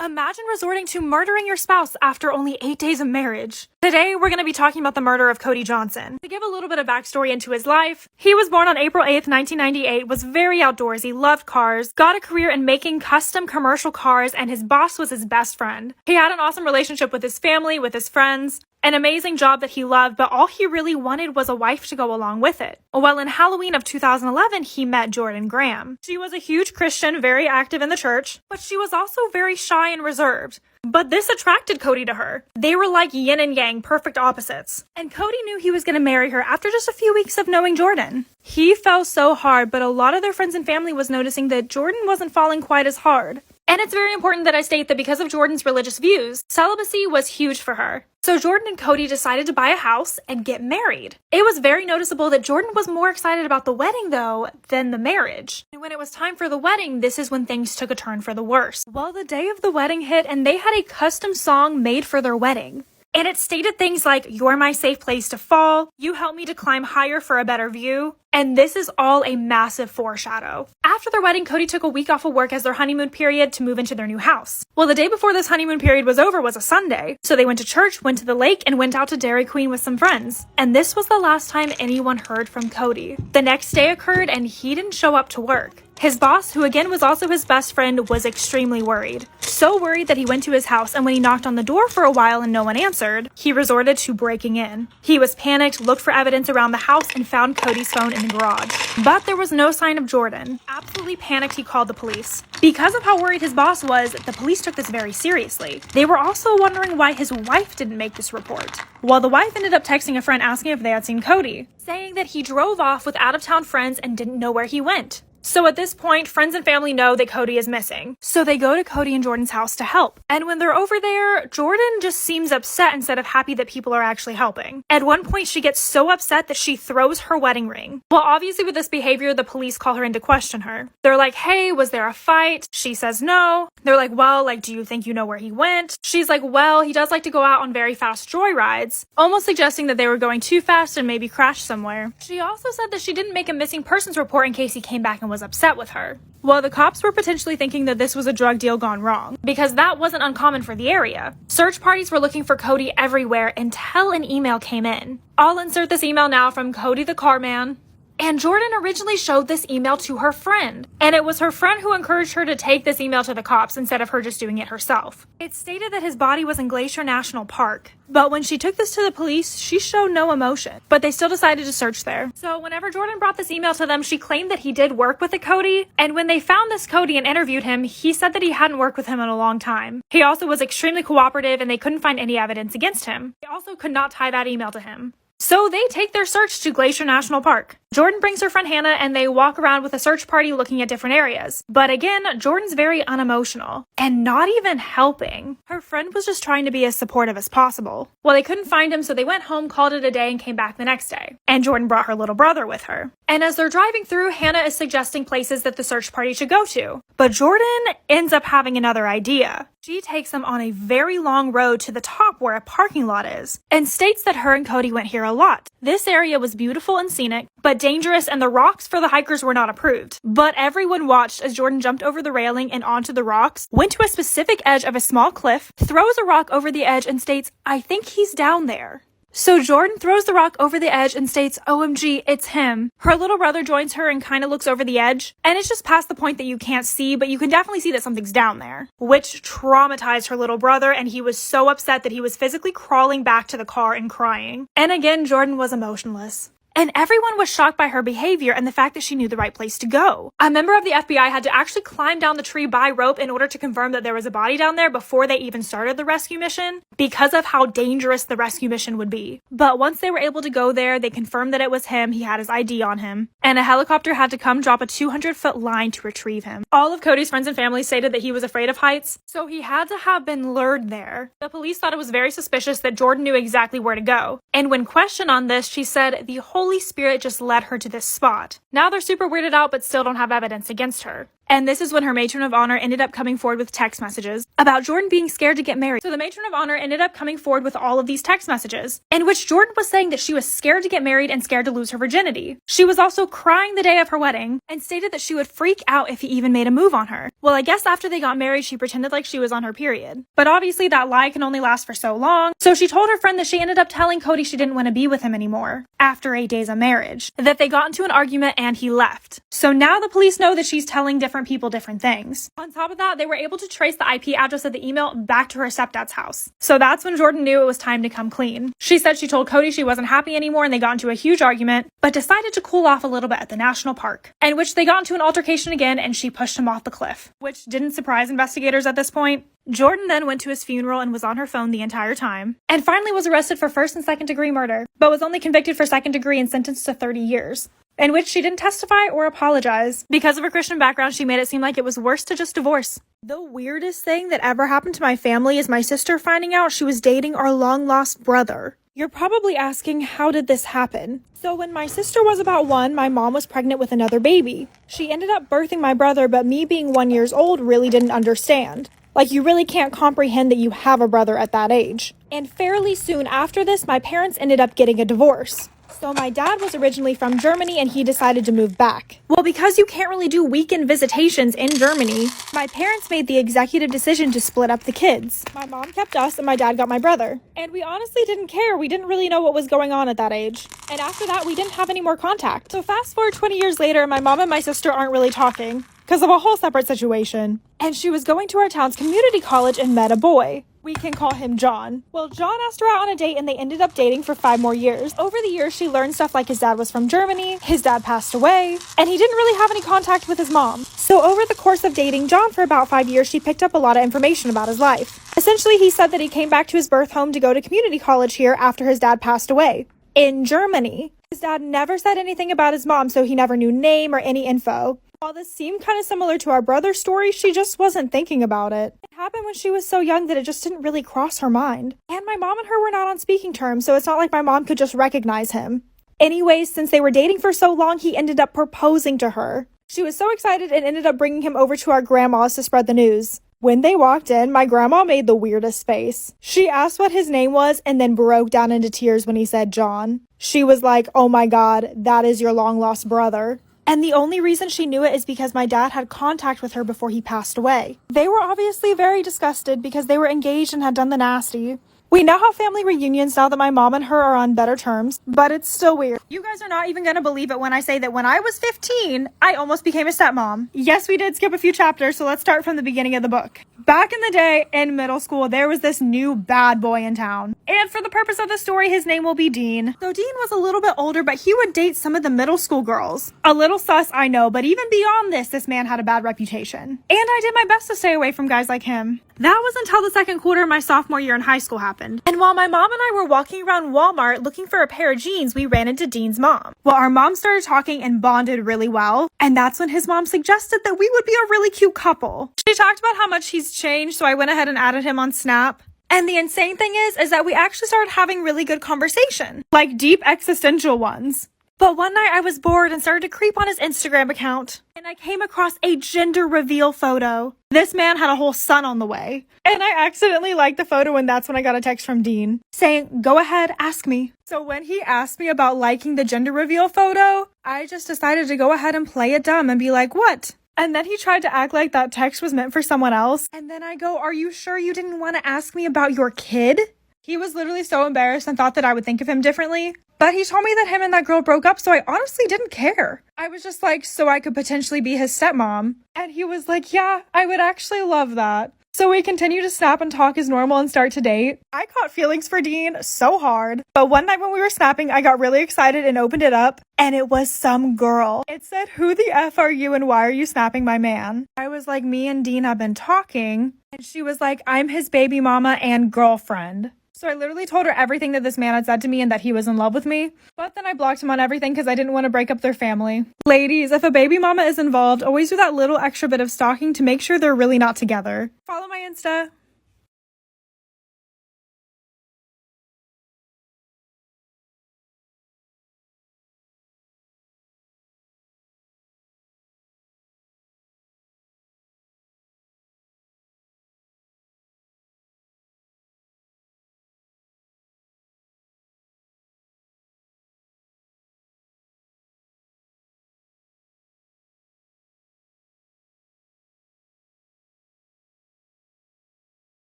Imagine resorting to murdering your spouse after only 8 days of marriage. Today, we're going to be talking about the murder of Cody Johnson. To give a little bit of backstory into his life, he was born on April 8th, 1998, was very outdoorsy, loved cars, got a career in making custom commercial cars, and his boss was his best friend. He had an awesome relationship with his family, with his friends, an amazing job that he loved, but all he really wanted was a wife to go along with it. Well, in Halloween of 2011, he met Jordan Graham. She was a huge Christian, very active in the church, but she was also very shy and reserved. But this attracted Cody to her. They were like yin and yang, perfect opposites. And Cody knew he was going to marry her after just a few weeks of knowing Jordan. He fell so hard, but a lot of their friends and family was noticing that Jordan wasn't falling quite as hard. And it's very important that I state that because of Jordan's religious views, celibacy was huge for her. So Jordan and Cody decided to buy a house and get married. It was very noticeable that Jordan was more excited about the wedding, though, than the marriage. And when it was time for the wedding, this is when things took a turn for the worse. Well, the day of the wedding hit, and they had a custom song made for their wedding. And it stated things like, "You're my safe place to fall," "You help me to climb higher for a better view," and this is all a massive foreshadow. After their wedding, Cody took a week off of work as their honeymoon period to move into their new house. Well, the day before this honeymoon period was over was a Sunday, so they went to church, went to the lake, and went out to Dairy Queen with some friends. And this was the last time anyone heard from Cody. The next day occurred, and he didn't show up to work. His boss, who again was also his best friend, was extremely worried. So worried that he went to his house, and when he knocked on the door for a while and no one answered, he resorted to breaking in. He was panicked, looked for evidence around the house, and found Cody's phone in the garage. But there was no sign of Jordan. Absolutely panicked, he called the police. Because of how worried his boss was, the police took this very seriously. They were also wondering why his wife didn't make this report. Well, the wife ended up texting a friend asking if they had seen Cody, saying that he drove off with out-of-town friends and didn't know where he went. So at this point, friends and family know that Cody is missing. So they go to Cody and Jordan's house to help. And when they're over there, Jordan just seems upset instead of happy that people are actually helping. At one point, she gets so upset that she throws her wedding ring. Well, obviously with this behavior, the police call her in to question her. They're like, "Hey, was there a fight?" She says no. They're like, "Well, do you think you know where he went?" She's like, "Well, he does like to go out on very fast joy rides," almost suggesting that they were going too fast and maybe crashed somewhere. She also said that she didn't make a missing persons report in case he came back and was upset with her. Well, the cops were potentially thinking that this was a drug deal gone wrong, because that wasn't uncommon for the area. Search parties were looking for Cody everywhere until an email came in. I'll insert this email now from Cody the car man. And Jordan originally showed this email to her friend, and it was her friend who encouraged her to take this email to the cops instead of her just doing it herself. It stated that his body was in Glacier National Park, but when she took this to the police, she showed no emotion, but they still decided to search there. So whenever Jordan brought this email to them, she claimed that he did work with the Cody, and when they found this Cody and interviewed him, he said that he hadn't worked with him in a long time. He also was extremely cooperative, and they couldn't find any evidence against him. They also could not tie that email to him. So they take their search to Glacier National Park. Jordan brings her friend Hannah, and they walk around with a search party looking at different areas. But again, Jordan's very unemotional and not even helping. Her friend was just trying to be as supportive as possible. Well, they couldn't find him, so they went home, called it a day, and came back the next day. And Jordan brought her little brother with her. And as they're driving through, Hannah is suggesting places that the search party should go to. But Jordan ends up having another idea. She takes them on a very long road to the top where a parking lot is, and states that her and Cody went here a lot. This area was beautiful and scenic, but dangerous, and the rocks for the hikers were not approved. But everyone watched as Jordan jumped over the railing and onto the rocks, went to a specific edge of a small cliff, throws a rock over the edge and states, "I think he's down there." So Jordan throws the rock over the edge and states, "OMG, it's him." Her little brother joins her and kind of looks over the edge, and it's just past the point that you can't see, but you can definitely see that something's down there, which traumatized her little brother, and he was so upset that he was physically crawling back to the car and crying. And again, Jordan was emotionless. And everyone was shocked by her behavior and the fact that she knew the right place to go. A member of the FBI had to actually climb down the tree by rope in order to confirm that there was a body down there before they even started the rescue mission, because of how dangerous the rescue mission would be. But once they were able to go there, they confirmed that it was him, he had his ID on him, and a helicopter had to come drop a 200-foot line to retrieve him. All of Cody's friends and family stated that he was afraid of heights, so he had to have been lured there. The police thought it was very suspicious that Jordan knew exactly where to go, and when questioned on this, she said the Holy Spirit just led her to this spot. Now they're super weirded out but still don't have evidence against her. And this is when her matron of honor ended up coming forward with text messages about Jordan being scared to get married. So the matron of honor ended up coming forward with all of these text messages, in which Jordan was saying that she was scared to get married and scared to lose her virginity. She was also crying the day of her wedding and stated that she would freak out if he even made a move on her. Well, I guess after they got married, she pretended like she was on her period. But obviously that lie can only last for so long, so she told her friend that she ended up telling Cody she didn't want to be with him anymore after 8 days of marriage, that they got into an argument and he left. So now the police know that she's telling different people different things. On top of that, they were able to trace the IP address of the email back to her stepdad's house. So that's when Jordan knew it was time to come clean. She said she told Cody she wasn't happy anymore and they got into a huge argument, but decided to cool off a little bit at the national park, in which they got into an altercation again and she pushed him off the cliff, which didn't surprise investigators at this point. Jordan then went to his funeral and was on her phone the entire time, and finally was arrested for first and second degree murder, but was only convicted for second degree and sentenced to 30 years. In which she didn't testify or apologize. Because of her Christian background, she made it seem like it was worse to just divorce. The weirdest thing that ever happened to my family is my sister finding out she was dating our long-lost brother. You're probably asking, how did this happen? So when my sister was about 1, my mom was pregnant with another baby. She ended up birthing my brother, but me being 1 year old really didn't understand. Like, you really can't comprehend that you have a brother at that age. And fairly soon after this, my parents ended up getting a divorce. So my dad was originally from Germany and he decided to move back. Well, because you can't really do weekend visitations in Germany, my parents made the executive decision to split up the kids. My mom kept us and my dad got my brother. And we honestly didn't care. We didn't really know what was going on at that age. And after that, we didn't have any more contact. So fast forward 20 years later, my mom and my sister aren't really talking because of a whole separate situation. And she was going to our town's community college and met a boy. We can call him John. Well, John asked her out on a date and they ended up dating for 5 more years. Over the years, she learned stuff like his dad was from Germany, his dad passed away, and he didn't really have any contact with his mom. So over the course of dating John for about 5 years, she picked up a lot of information about his life. Essentially, he said that he came back to his birth home to go to community college here after his dad passed away. In Germany. His dad never said anything about his mom, so he never knew name or any info. While this seemed kind of similar to our brother's story, she just wasn't thinking about it. It happened when she was so young that it just didn't really cross her mind. And my mom and her were not on speaking terms, so it's not like my mom could just recognize him. Anyways, since they were dating for so long, he ended up proposing to her. She was so excited and ended up bringing him over to our grandma's to spread the news. When they walked in, my grandma made the weirdest face. She asked what his name was and then broke down into tears when he said John. She was like, "Oh my God, that is your long-lost brother." And the only reason she knew it is because my dad had contact with her before he passed away. They were obviously very disgusted because they were engaged and had done the nasty. We now have family reunions now that my mom and her are on better terms, but it's still weird. You guys are not even gonna believe it when I say that when I was 15, I almost became a stepmom. Yes, we did skip a few chapters, so let's start from the beginning of the book. Back in the day, in middle school, there was this new bad boy in town. And for the purpose of the story, his name will be Dean. So Dean was a little bit older, but he would date some of the middle school girls. A little sus, I know, but even beyond this man had a bad reputation. And I did my best to stay away from guys like him. That was until the second quarter of my sophomore year in high school happened. And while my mom and I were walking around Walmart looking for a pair of jeans, we ran into Dean's mom. Well, our mom started talking and bonded really well. And that's when his mom suggested that we would be a really cute couple. She talked about how much he's changed, so I went ahead and added him on Snap. And the insane thing is that we actually started having really good conversation. Like deep existential ones. But one night I was bored and started to creep on his Instagram account. And I came across a gender reveal photo. This man had a whole son on the way. And I accidentally liked the photo, and that's when I got a text from Dean saying, "Go ahead, ask me." So when he asked me about liking the gender reveal photo, I just decided to go ahead and play it dumb and be like, "What?" And then he tried to act like that text was meant for someone else. And then I go, "Are you sure you didn't want to ask me about your kid?" He was literally so embarrassed and thought that I would think of him differently. But he told me that him and that girl broke up, so I honestly didn't care. I was just like, so I could potentially be his stepmom. And he was like, "Yeah, I would actually love that." So we continue to snap and talk as normal and start to date. I caught feelings for Dean so hard. But one night when we were snapping, I got really excited and opened it up. And it was some girl. It said, "Who the F are you and why are you snapping my man?" I was like, "Me and Dean have been talking." And she was like, "I'm his baby mama and girlfriend." So I literally told her everything that this man had said to me and that he was in love with me. But then I blocked him on everything because I didn't want to break up their family. Ladies, if a baby mama is involved, always do that little extra bit of stalking to make sure they're really not together. Follow my Insta.